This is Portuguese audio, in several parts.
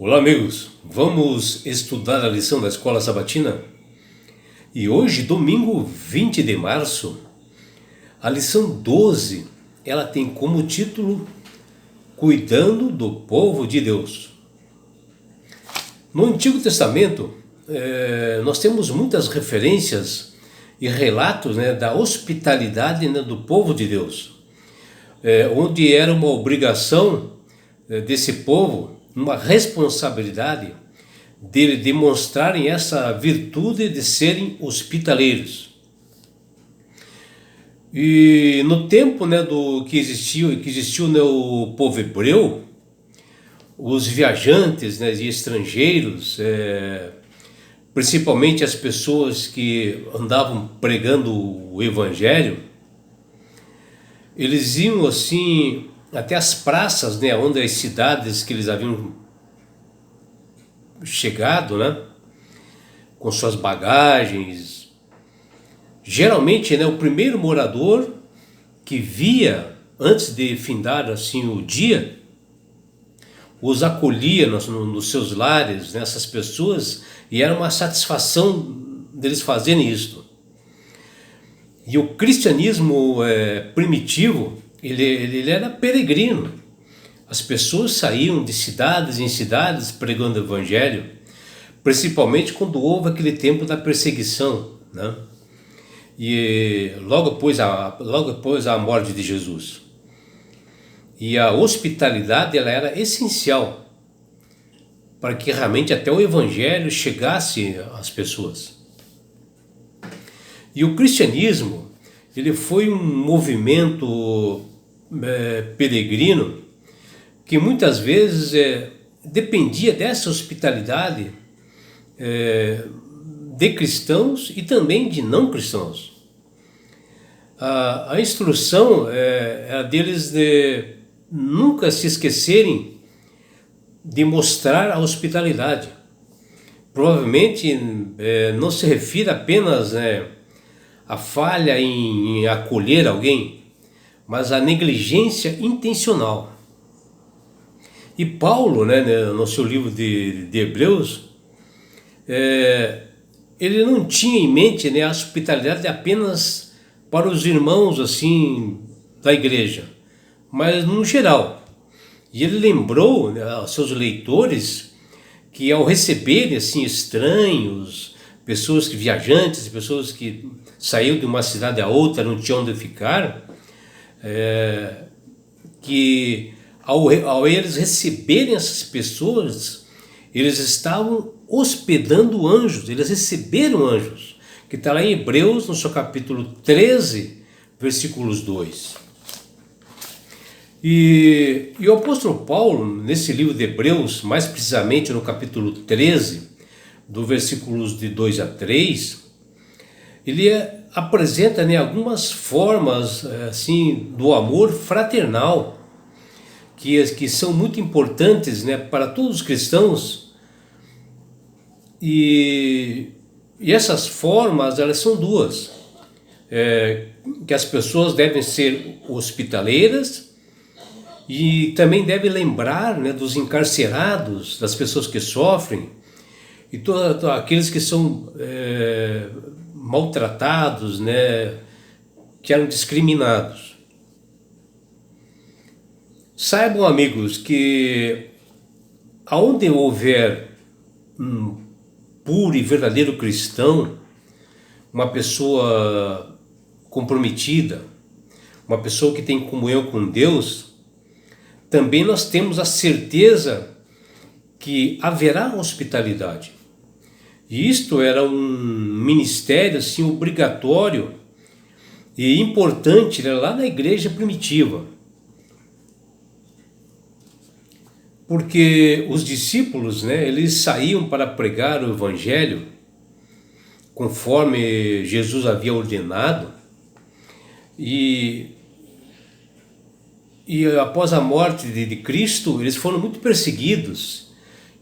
Olá, amigos. Vamos estudar a lição da Escola Sabatina? E hoje, domingo 20 de março, a lição 12, ela tem como título Cuidando do Povo de Deus. No Antigo Testamento, nós temos muitas referências e relatos, da hospitalidade, do povo de Deus, onde era uma obrigação desse povo, uma responsabilidade de demonstrarem essa virtude de serem hospitaleiros. E no tempo do que existiu o povo hebreu, os viajantes e estrangeiros, principalmente as pessoas que andavam pregando o evangelho, eles iam assim até as praças, onde as cidades que eles haviam chegado, com suas bagagens. Geralmente, o primeiro morador que via, antes de findar assim o dia, os acolhia nos seus lares, essas pessoas, e era uma satisfação deles fazerem isso. E o cristianismo primitivo, ele era peregrino. As pessoas saíam de cidades em cidades pregando o evangelho, principalmente quando houve aquele tempo da perseguição, E logo após a morte de Jesus. E a hospitalidade, ela era essencial para que realmente até o evangelho chegasse às pessoas. E o cristianismo, ele foi um movimento peregrino que muitas vezes dependia dessa hospitalidade de cristãos e também de não cristãos. A instrução era deles de nunca se esquecerem de mostrar a hospitalidade. Provavelmente não se refere apenas à falha em acolher alguém, mas à negligência intencional. E Paulo, no seu livro de Hebreus, ele não tinha em mente a hospitalidade apenas para os irmãos assim da igreja, mas no geral. E ele lembrou aos seus leitores que ao receberem assim estranhos, pessoas viajantes, pessoas que saíam de uma cidade a outra, não tinham onde ficar, que ao eles receberem essas pessoas, eles estavam hospedando anjos, eles receberam anjos, que está lá em Hebreus, no seu capítulo 13, versículos 2. E o apóstolo Paulo, nesse livro de Hebreus, mais precisamente no capítulo 13, do versículos de 2 a 3, ele apresenta algumas formas assim do amor fraternal, que são muito importantes para todos os cristãos. E essas formas, elas são duas, que as pessoas devem ser hospitaleiras e também devem lembrar dos encarcerados, das pessoas que sofrem e todos aqueles que são maltratados, que eram discriminados. Saibam, amigos, que aonde houver um puro e verdadeiro cristão, uma pessoa comprometida, uma pessoa que tem comunhão com Deus, também nós temos a certeza que haverá hospitalidade. E isto era um ministério assim obrigatório e importante lá na igreja primitiva. Porque os discípulos, eles saíam para pregar o evangelho conforme Jesus havia ordenado, e após a morte de Cristo, eles foram muito perseguidos,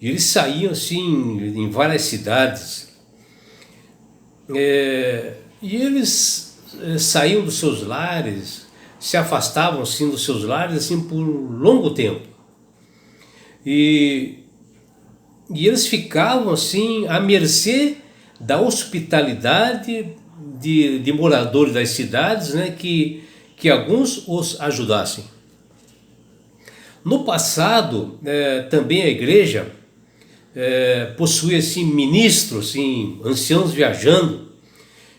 e eles saíam assim em várias cidades, e eles saíam dos seus lares, se afastavam assim dos seus lares assim por longo tempo. E e eles ficavam assim à mercê da hospitalidade de moradores das cidades, né, que alguns os ajudassem. No passado, também a igreja possuía assim, ministros, assim, anciãos viajando,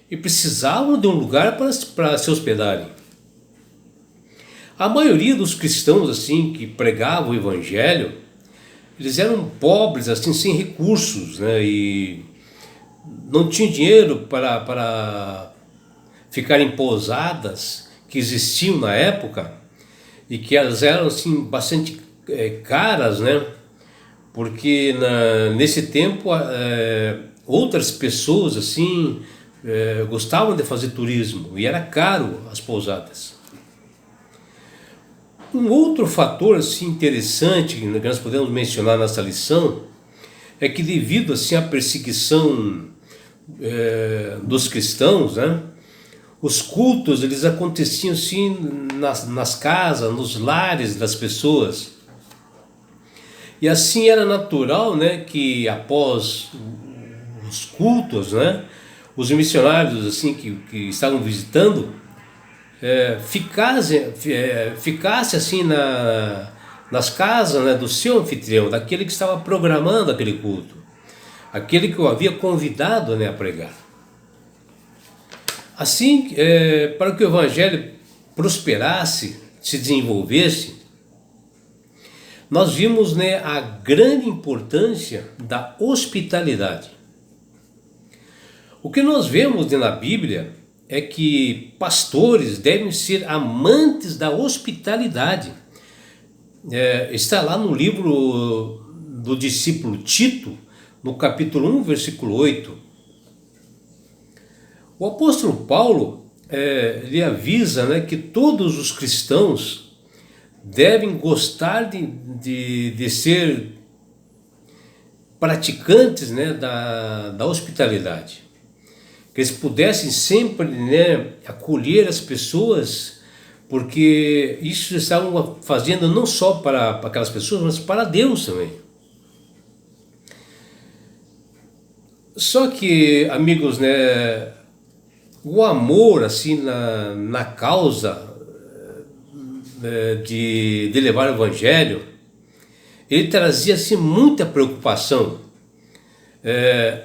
e precisavam de um lugar para se hospedarem. A maioria dos cristãos assim que pregavam o evangelho, eles eram pobres, assim, sem recursos, né, e não tinham dinheiro para ficar em pousadas que existiam na época e que elas eram assim bastante caras, né? Porque nesse tempo outras pessoas assim gostavam de fazer turismo e era caro as pousadas. Um outro fator assim interessante que nós podemos mencionar nessa lição é que devido assim à perseguição dos cristãos, né, os cultos eles aconteciam assim nas casas, nos lares das pessoas. E assim era natural, né, que após os cultos, né, os missionários assim que estavam visitando ficasse assim nas casas, né, do seu anfitrião, daquele que estava programando aquele culto, aquele que o havia convidado, né, a pregar. Assim, para que o evangelho prosperasse, se desenvolvesse, nós vimos, né, a grande importância da hospitalidade. O que nós vemos, né, na Bíblia é que pastores devem ser amantes da hospitalidade. Está lá no livro do discípulo Tito, no capítulo 1, versículo 8. O apóstolo Paulo ele avisa, né, que todos os cristãos devem gostar de ser praticantes, né, da hospitalidade. Que eles pudessem sempre, né, acolher as pessoas, porque isso eles estavam fazendo não só para aquelas pessoas, mas para Deus também. Só que, amigos, né, o amor assim na causa de levar o evangelho, ele trazia assim muita preocupação.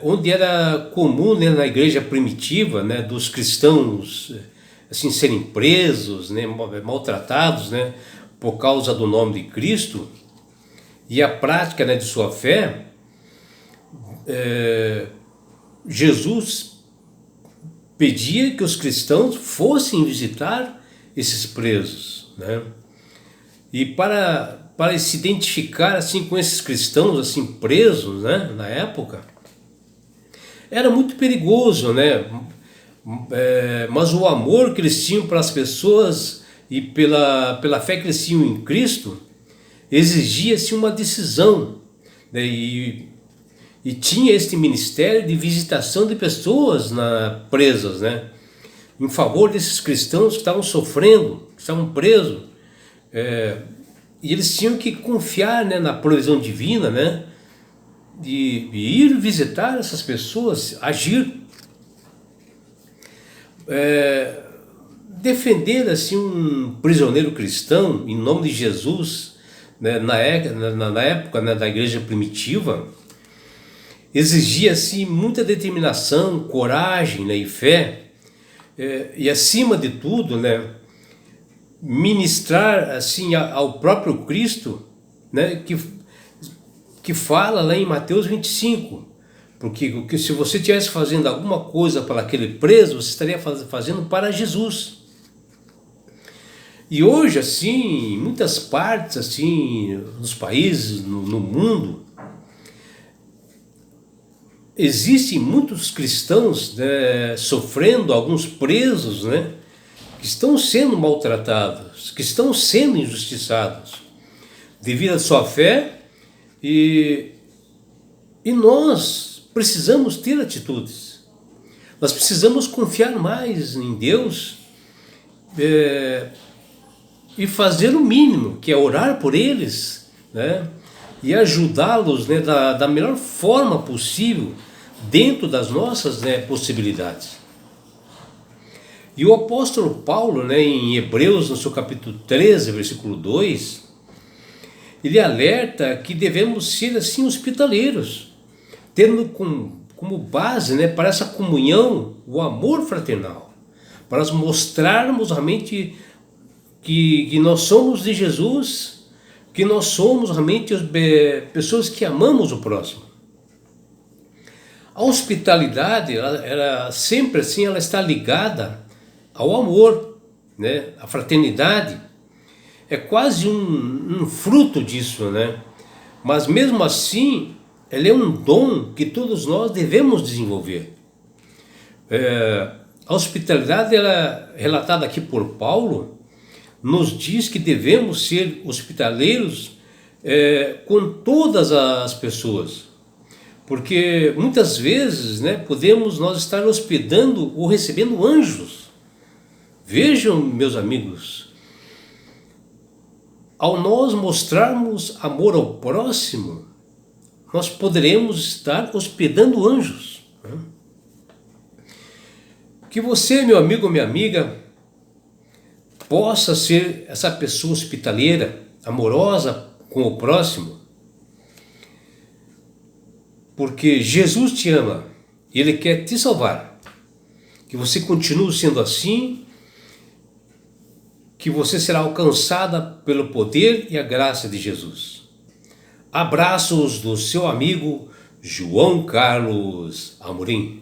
Onde era comum, né, na igreja primitiva, né, dos cristãos assim serem presos, né, maltratados, né, por causa do nome de Cristo e a prática, né, de sua fé, Jesus pedia que os cristãos fossem visitar esses presos, né, e para se identificar assim com esses cristãos assim presos, né, na época, era muito perigoso, né? Mas o amor que eles tinham para as pessoas e pela fé que eles tinham em Cristo exigia-se uma decisão, né? E tinha este ministério de visitação de pessoas presas, né, em favor desses cristãos que estavam sofrendo, que estavam presos. E eles tinham que confiar, né, na provisão divina, né, de ir visitar essas pessoas, agir, defender assim um prisioneiro cristão em nome de Jesus, né, na época, né, da igreja primitiva, exigia assim muita determinação, coragem, né, e fé, e acima de tudo, né, ministrar assim ao próprio Cristo, né, que fala lá em Mateus 25, porque se você estivesse fazendo alguma coisa para aquele preso, você estaria fazendo para Jesus. E hoje, assim, em muitas partes, assim, nos países, no mundo, existem muitos cristãos, né, sofrendo, alguns presos, né, que estão sendo maltratados, que estão sendo injustiçados devido à sua fé, e nós precisamos ter atitudes, nós precisamos confiar mais em Deus e fazer o mínimo, que é orar por eles, né, e ajudá-los, né, da melhor forma possível, dentro das nossas, né, possibilidades. E o apóstolo Paulo, né, em Hebreus, no seu capítulo 13, versículo 2, ele alerta que devemos ser assim hospitaleiros, tendo como base, né, para essa comunhão o amor fraternal, para nós mostrarmos realmente que nós somos de Jesus, que nós somos realmente pessoas que amamos o próximo. A hospitalidade, ela sempre assim, ela está ligada ao amor, né? A fraternidade é quase um fruto disso, né? Mas mesmo assim, ela é um dom que todos nós devemos desenvolver. A hospitalidade, ela, relatada aqui por Paulo, nos diz que devemos ser hospitaleiros com todas as pessoas, porque muitas vezes, né, podemos nós estar hospedando ou recebendo anjos. Vejam, meus amigos, ao nós mostrarmos amor ao próximo, nós poderemos estar hospedando anjos. Que você, meu amigo ou minha amiga, possa ser essa pessoa hospitaleira, amorosa com o próximo, porque Jesus te ama e Ele quer te salvar. Que você continue sendo assim, que você será alcançada pelo poder e a graça de Jesus. Abraços do seu amigo João Carlos Amorim.